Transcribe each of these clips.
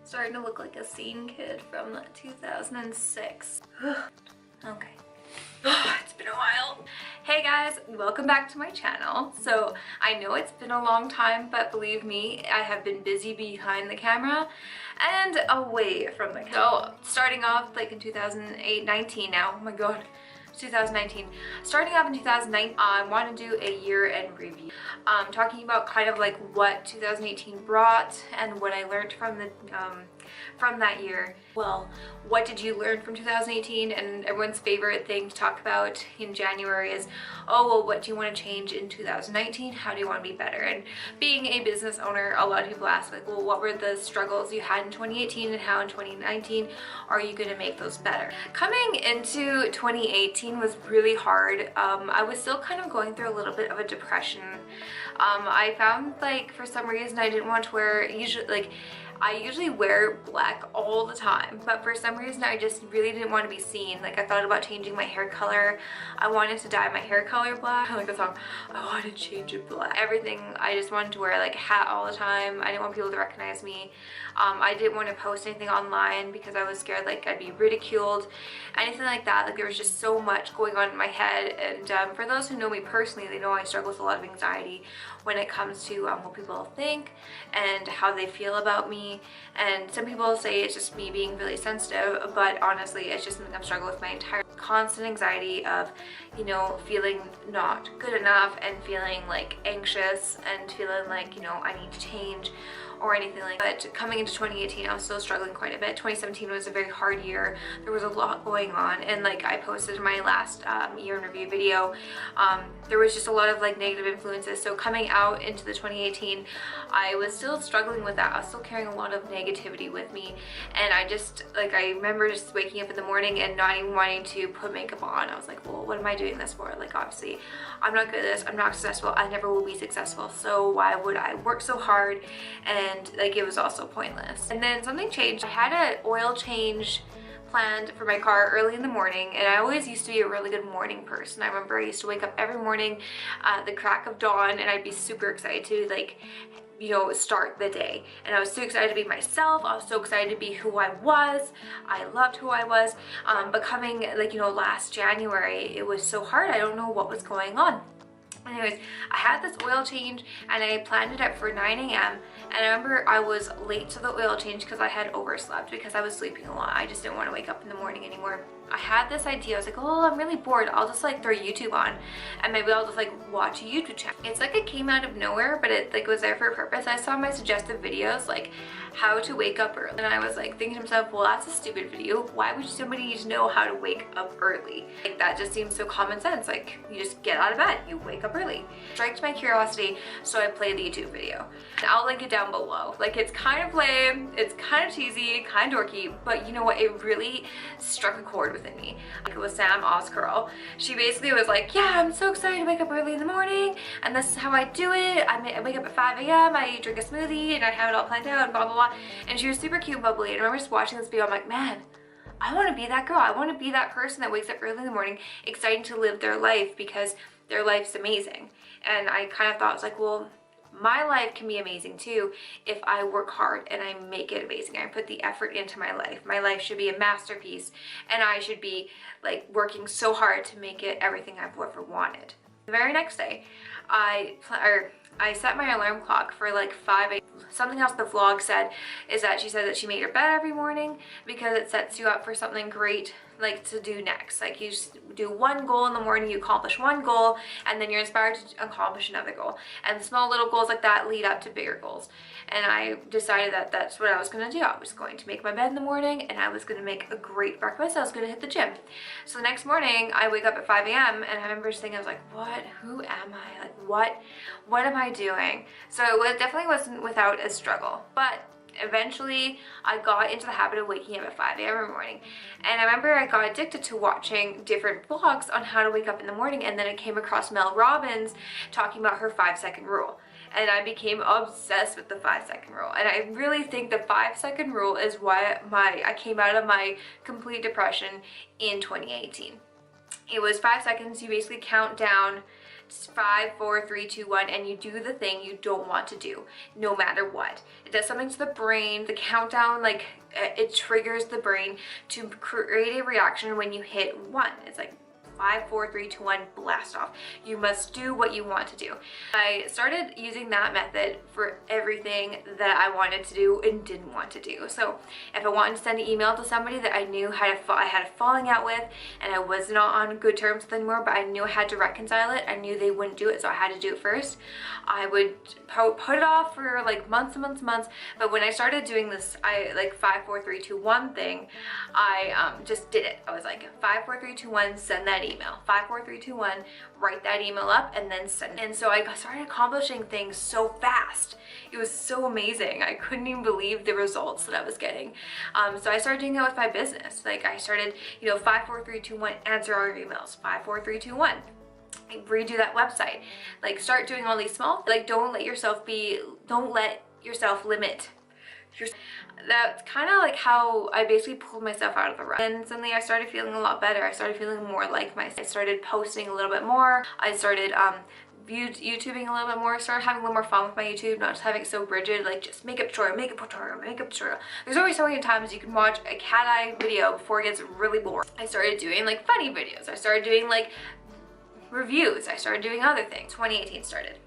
Starting to look like a scene kid from 2006. Okay. It's been a while. Hey guys, welcome back to my channel. So I know it's been a long time, but believe me, I have been busy behind the camera and away from the camera. So starting off like in 2019 now, oh my god, 2019. Starting off in 2009, I want to do a year-end review. Talking about kind of like what 2018 brought and what I learned from that year. Well, what did you learn from 2018? And everyone's favorite thing to talk about in January is, oh well, what do you want to change in 2019? How do you want to be better? And being a business owner, a lot of people ask like, well, what were the struggles you had in 2018 and how in 2019 are you going to make those better? Coming into 2018 was really hard. I was still kind of going through a little bit of a depression. I found like for some reason I didn't want to wear, I usually wear black all the time, but for some reason I just really didn't want to be seen. Like I thought about changing my hair color. I wanted to dye my hair color black. I like the song, I want to change it black. Everything, I just wanted to wear like a hat all the time. I didn't want people to recognize me. I didn't want to post anything online because I was scared like I'd be ridiculed, anything like that. Like there was just so much going on in my head. And for those who know me personally, they know I struggle with a lot of anxiety when it comes to what people think and how they feel about me. And some people say it's just me being really sensitive, but honestly it's just something I've struggled with my entire constant anxiety of, you know, feeling not good enough and feeling like anxious and feeling like, you know, I need to change or anything like that. But coming into 2018, I was still struggling quite a bit. 2017 was a very hard year. There was a lot going on, and like I posted in my last year in review video, there was just a lot of like negative influences. So coming out into the 2018, I was still struggling with that. I was still carrying a lot of negativity with me, and I remember just waking up in the morning and not even wanting to put makeup on. I was like, well, what am I doing this for? Like obviously I'm not good at this, I'm not successful, I never will be successful, so why would I work so hard? And like it was also pointless. And then something changed. I had an oil change planned for my car early in the morning, and I always used to be a really good morning person. I remember I used to wake up every morning at the crack of dawn, and I'd be super excited to like, you know, start the day. And I was so excited to be myself. I was so excited to be who I was. I loved who I was. But coming like, you know, last January, it was so hard. I don't know what was going on. Anyways, I had this oil change and I planned it up for 9 a.m. and I remember I was late to the oil change because I had overslept because I was sleeping a lot. I just didn't want to wake up in the morning anymore. I had this idea. I was like, oh, I'm really bored. I'll just like throw YouTube on and maybe I'll just like watch a YouTube channel. It's like it came out of nowhere, but it like was there for a purpose. I saw my suggested videos like how to wake up early, and I was like thinking to myself, well, that's a stupid video. Why would somebody need to know how to wake up early? Like that just seems so common sense. Like you just get out of bed, you wake up early. Striked my curiosity, so I played the YouTube video. And I'll link it down below. Like it's kind of lame, it's kind of cheesy, kind of dorky, but you know what? It really struck a chord within me. Like it was Sam Oscurl. She basically was like, yeah, I'm so excited to wake up early in the morning, and this is how I do it. I wake up at 5 a.m. I drink a smoothie, and I have it all planned out, and blah blah blah. And she was super cute and bubbly. And I remember just watching this video. I'm like, man, I want to be that girl. I want to be that person that wakes up early in the morning, excited to live their life because their life's amazing. And I kind of thought, I was like, well, my life can be amazing too if I work hard and I make it amazing. I put the effort into my life. My life should be a masterpiece, and I should be like working so hard to make it everything I've ever wanted. The very next day, I set my alarm clock for like 5 a.m. Something else the vlog said is that she said that she made her bed every morning because it sets you up for something great like to do next. Like you just do one goal in the morning, you accomplish one goal, and then you're inspired to accomplish another goal. And small little goals like that lead up to bigger goals. And I decided that that's what I was going to do. I was going to make my bed in the morning, and I was going to make a great breakfast. I was going to hit the gym. So the next morning I wake up at 5 a.m. and I remember just thinking, I was like, what? Who am I? Like what am I doing? So it definitely wasn't without a struggle, but eventually I got into the habit of waking up at 5 a.m. every morning. And I remember I got addicted to watching different vlogs on how to wake up in the morning, and then I came across Mel Robbins talking about her 5-second rule. And I became obsessed with the 5-second rule. And I really think the 5-second rule is why I came out of my complete depression in 2018. It was 5 seconds. You basically count down 5, 4, 3, 2, 1, and you do the thing you don't want to do, no matter what. It does something to the brain. The countdown, like, it triggers the brain to create a reaction when you hit 1. It's like 5, 4, 3, 2, 1, blast off. You must do what you want to do. I started using that method for everything that I wanted to do and didn't want to do. So if I wanted to send an email to somebody that I knew I had a falling out with and I was not on good terms with anymore, but I knew I had to reconcile it, I knew they wouldn't do it, so I had to do it first. I would put it off for like months and months and months, but when I started doing this, like 5, 4, 3, 2, 1 thing, I just did it. I was like 5, 4, 3, 2, 1, send that email. 5, 4, 3, 2, 1, write that email up and then send it. And so I started accomplishing things so fast. It was so amazing. I couldn't even believe the results that I was getting. So I started doing that with my business. Like I started, 5, 4, 3, 2, 1, answer all your emails. 5, 4, 3, 2, 1. Redo that website. Like start doing all these small, like don't let yourself limit yourself. That's kind of like how I basically pulled myself out of the rut. And suddenly I started feeling a lot better. I started feeling more like myself. I started posting a little bit more. I started YouTubing a little bit more. Started having a little more fun with my YouTube, not just having it so rigid, like just makeup tutorial, makeup tutorial, makeup tutorial. There's always so many times you can watch a cat eye video before it gets really boring. I started doing like funny videos. I started doing like reviews. I started doing other things. 2018 started.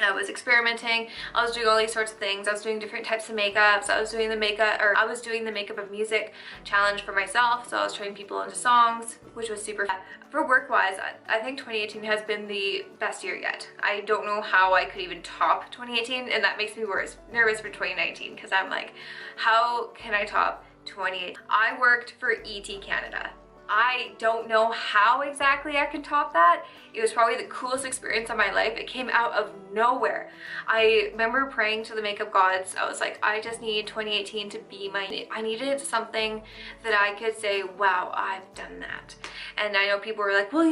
I was experimenting. I was doing all these sorts of things. I was doing different types of makeups. I was doing the makeup of music challenge for myself. So I was turning people into songs, which was super fun. For work-wise, I think 2018 has been the best year yet. I don't know how I could even top 2018, and that makes me nervous for 2019 because I'm like, how can I top 2018? I worked for ET Canada. I don't know how exactly I can top that. It was probably the coolest experience of my life. It came out of nowhere. I remember praying to the makeup gods. I was like, I just need 2018 to be I needed something that I could say, wow, I've done that. And I know people were like, well,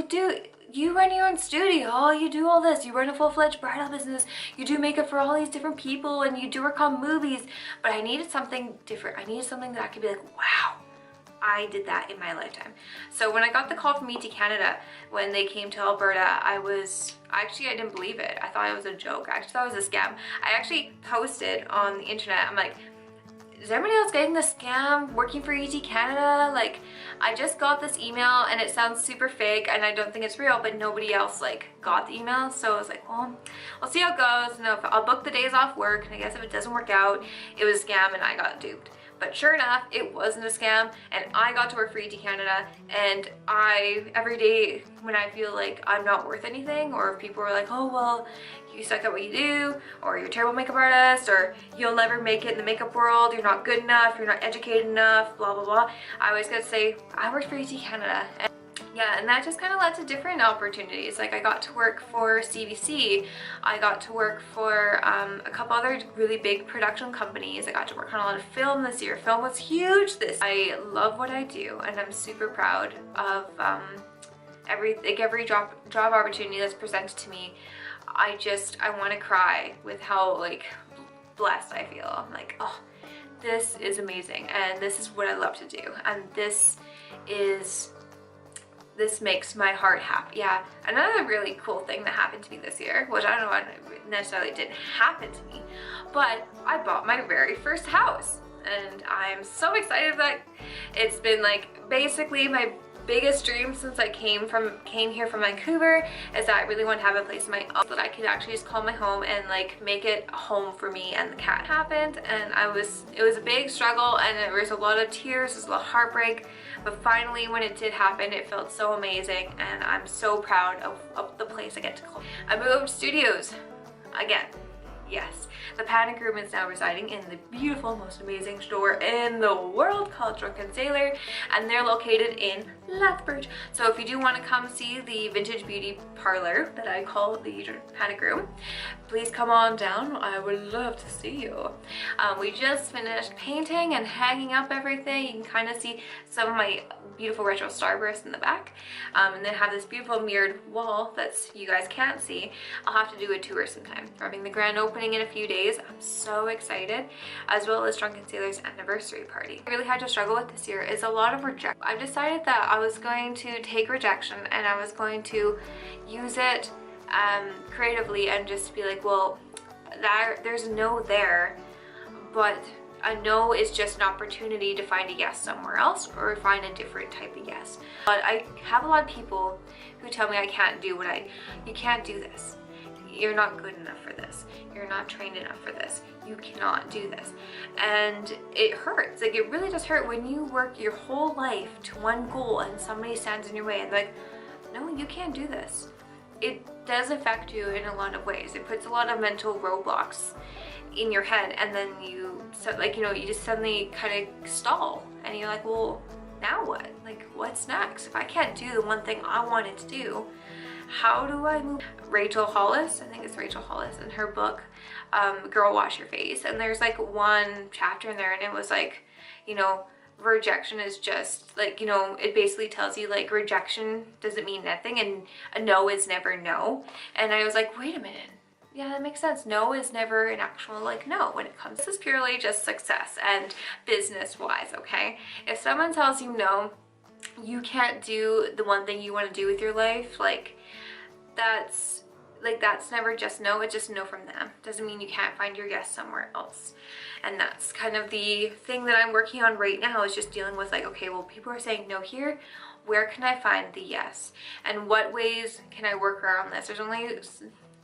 you run your own studio, you do all this, you run a full-fledged bridal business, you do makeup for all these different people, and you do work on movies. But I needed something different. I needed something that I could be like, wow, I did that in my lifetime. So when I got the call from ET Canada, when they came to Alberta, I didn't believe it. I thought it was a joke. I actually thought it was a scam. I actually posted on the internet, I'm like, is everybody else getting the scam working for ET Canada? Like, I just got this email and it sounds super fake and I don't think it's real, but nobody else like got the email. So I was like, well, I'll see how it goes. And I'll book the days off work, and I guess if it doesn't work out, it was a scam and I got duped. But sure enough, it wasn't a scam, and I got to work for ET Canada, and every day when I feel like I'm not worth anything, or if people are like, oh, well, you suck at what you do, or you're a terrible makeup artist, or you'll never make it in the makeup world, you're not good enough, you're not educated enough, blah, blah, blah, I always gotta say, I worked for ET Canada. Yeah, and that just kind of led to different opportunities. Like I got to work for CBC, I got to work for a couple other really big production companies. I got to work on a lot of film this year. Film was huge I love what I do, and I'm super proud of every job opportunity that's presented to me. I want to cry with how like blessed I feel. I'm like, oh, this is amazing, and this is what I love to do, and this makes my heart happy. Yeah, another really cool thing that happened to me this year, which I don't know necessarily didn't happen to me, but I bought my very first house, and I'm so excited that it's been like basically my biggest dream since I came here from Vancouver, is that I really want to have a place of my own that I could actually just call my home and like make it a home for me and the cat. It happened, and it was a big struggle, and there was a lot of tears, there was a lot of heartbreak, but finally when it did happen, it felt so amazing, and I'm so proud of the place I get to call. I moved studios again. Yes, the Panic Room is now residing in the beautiful, most amazing store in the world called Drunken Sailor, and they're located in Lethbridge. So if you do want to come see the vintage beauty parlor that I call the Panic Room, please come on down. I would love to see you. We just finished painting and hanging up everything. You can kind of see some of my beautiful retro starburst in the back, and then have this beautiful mirrored wall that's you guys can't see. I'll have to do a tour sometime. We're having the grand opening in a few days. I'm so excited, as well as Drunken Sailor's anniversary party. I really had to struggle with this year is a lot of rejection. I've decided that I was going to take rejection and I was going to use it creatively, and just be like, well, there's no there, but a no is just an opportunity to find a yes somewhere else or find a different type of yes. But I have a lot of people who tell me I can't do you can't do this. You're not good enough for this. You're not trained enough for this. You cannot do this. And it hurts. Like, it really does hurt when you work your whole life to one goal and somebody stands in your way and they're like, no, you can't do this. It does affect you in a lot of ways. It puts a lot of mental roadblocks in your head, and then you just suddenly kind of stall, and you're like, well, now what? Like, what's next? If I can't do the one thing I wanted to do, how do I move? Rachel Hollis, I think it's Rachel Hollis, in her book, Girl Wash Your Face, and there's like one chapter in there, and it was like, you know, rejection is just like, you know, it basically tells you like rejection doesn't mean nothing, and a no is never no. And I was like, wait a minute, yeah, that makes sense. No is never an actual like no when it comes. This is purely just success and business wise, okay? If someone tells you no, you can't do the one thing you want to do with your life, that's never just no. It's just no from them. Doesn't mean you can't find your yes somewhere else. And that's kind of the thing that I'm working on right now, is just dealing with like, okay, well, people are saying no here. Where can I find the yes? And what ways can I work around this?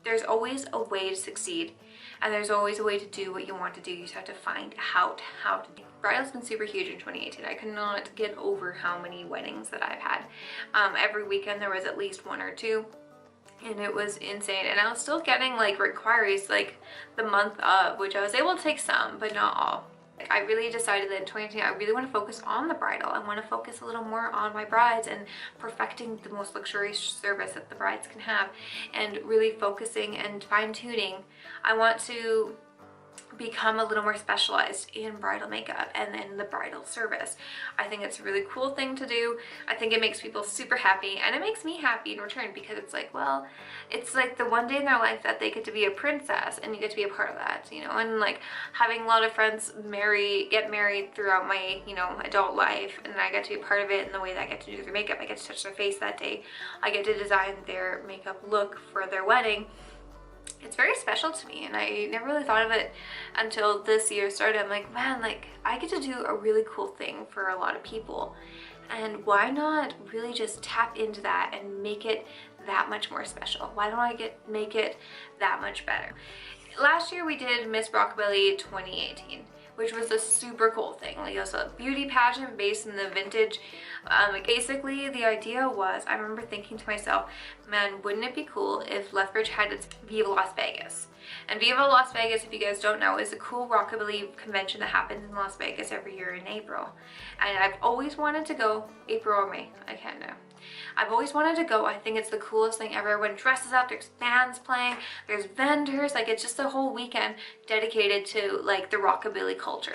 There's always a way to succeed, and there's always a way to do what you want to do. You just have to find out how to do it. Bridal's been super huge in 2018. I could not get over how many weddings that I've had. Every weekend there was at least one or two, and it was insane. And I was still getting like inquiries like the month of, which I was able to take some, but not all. I really decided that in 2018 I really want to focus on the bridal. I want to focus a little more on my brides and perfecting the most luxurious service that the brides can have, and really focusing and fine-tuning. I want to become a little more specialized in bridal makeup and in the bridal service. I think it's a really cool thing to do. I think it makes people super happy, and it makes me happy in return, because it's like, well, it's like the one day in their life that they get to be a princess, and you get to be a part of that, you know. And like having a lot of friends get married throughout my, you know, adult life, and I get to be a part of it in the way that I get to do their makeup. I get to touch their face that day. I get to design their makeup look for their wedding. It's very special to me, and I never really thought of it until this year started. I'm like, man, like I get to do a really cool thing for a lot of people, and why not really just tap into that and make it that much more special? Why don't I make it that much better? Last year we did Miss Rockabilly 2018, which was a super cool thing. Like, it was a beauty pageant based in the vintage. Basically the idea was, I remember thinking to myself, man, wouldn't it be cool if Lethbridge had its Viva Las Vegas? And Viva Las Vegas, if you guys don't know, is a cool rockabilly convention that happens in Las Vegas every year in April. And I've always wanted to go, April or May, I can't know. I've always wanted to go. I think it's the coolest thing ever. Everyone dresses up, there's bands playing, there's vendors, like it's just a whole weekend dedicated to like the rockabilly culture.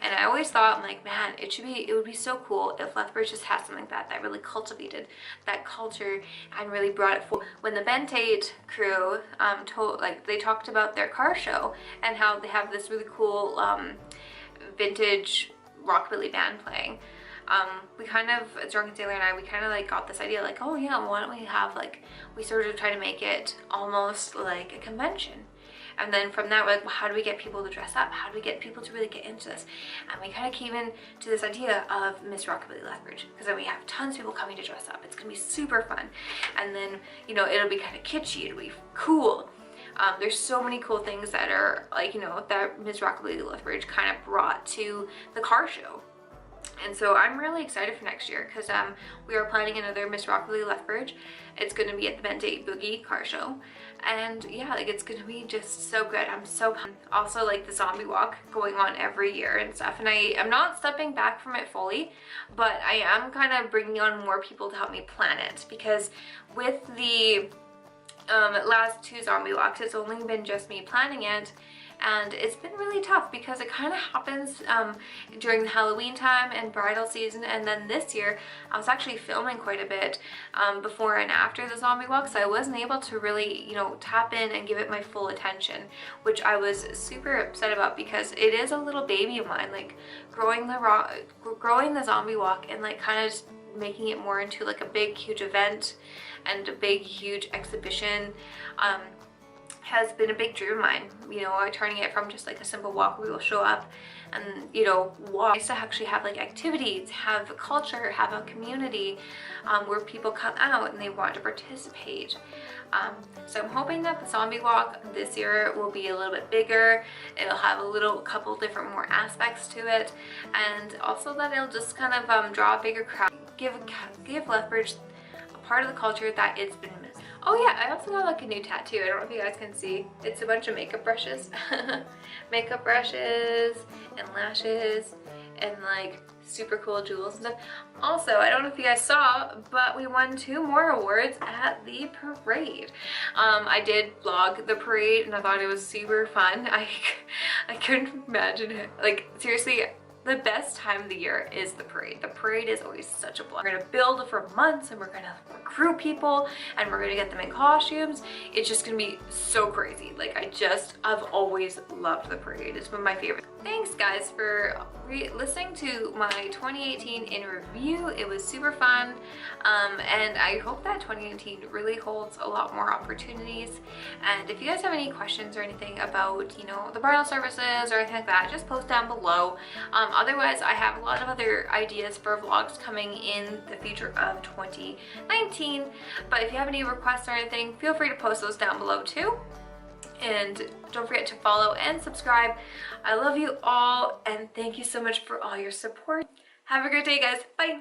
And I always thought, I'm like, man, it would be so cool if Lethbridge just had something like that really cultivated that culture and really brought it forward. When the Ben Tate crew they talked about their car show and how they have this really cool vintage rockabilly band playing. We kind of, Drunken Sailor and I, we kind of like got this idea like, oh yeah, why don't we have like, we sort of try to make it almost like a convention. And then from that, we're like, well, how do we get people to dress up? How do we get people to really get into this? And we kind of came into this idea of Miss Rockabilly Lethbridge, because then we have tons of people coming to dress up. It's gonna be super fun. And then, you know, it'll be kind of kitschy, it'll be cool. There's so many cool things that are like, you know, that Miss Rockabilly Lethbridge kind of brought to the car show. And so I'm really excited for next year, because we are planning another Miss Rockabilly Lethbridge. It's going to be at the Ben Tate Boogie car show. And yeah, like it's going to be just so good. I'm so pumped. Also, like the zombie walk going on every year and stuff. And I'm not stepping back from it fully, but I am kind of bringing on more people to help me plan it, because with the last two zombie walks, it's only been just me planning it. and it's been really tough because it kind of happens during the Halloween time and bridal season. And then this year I was actually filming quite a bit before and after the zombie walk, so I wasn't able to really, you know, tap in and give it my full attention, which I was super upset about because it is a little baby of mine. Like growing the zombie walk and like kind of just making it more into like a big huge event and a big huge exhibition has been a big dream of mine, you know, turning it from just like a simple walk where we will show up and, you know, walk. Nice to actually have like activities, have a culture, have a community where people come out and they want to participate. So I'm hoping that the zombie walk this year will be a little bit bigger. It'll have a couple different more aspects to it, and also that it'll just kind of draw a bigger crowd, give Lethbridge a part of the culture that it's been missing. Oh yeah, I also got like a new tattoo. I don't know if you guys can see. It's a bunch of makeup brushes. Makeup brushes and lashes and like super cool jewels and stuff. Also, I don't know if you guys saw, but we won 2 more awards at the parade. I did vlog the parade and I thought it was super fun. I couldn't imagine it. Like seriously, the best time of the year is the parade. The parade is always such a blast. We're gonna build for months and we're gonna recruit people and we're gonna get them in costumes. It's just gonna be so crazy. Like I've always loved the parade. It's one of my favorites. Thanks guys for listening to my 2018 in review. It was super fun, and I hope that 2019 really holds a lot more opportunities. And if you guys have any questions or anything about, you know, the bridal services or anything like that, just post down below. Otherwise, I have a lot of other ideas for vlogs coming in the future of 2019. But if you have any requests or anything, feel free to post those down below too. And don't forget to follow and subscribe. I love you all and thank you so much for all your support. Have a great day guys. Bye.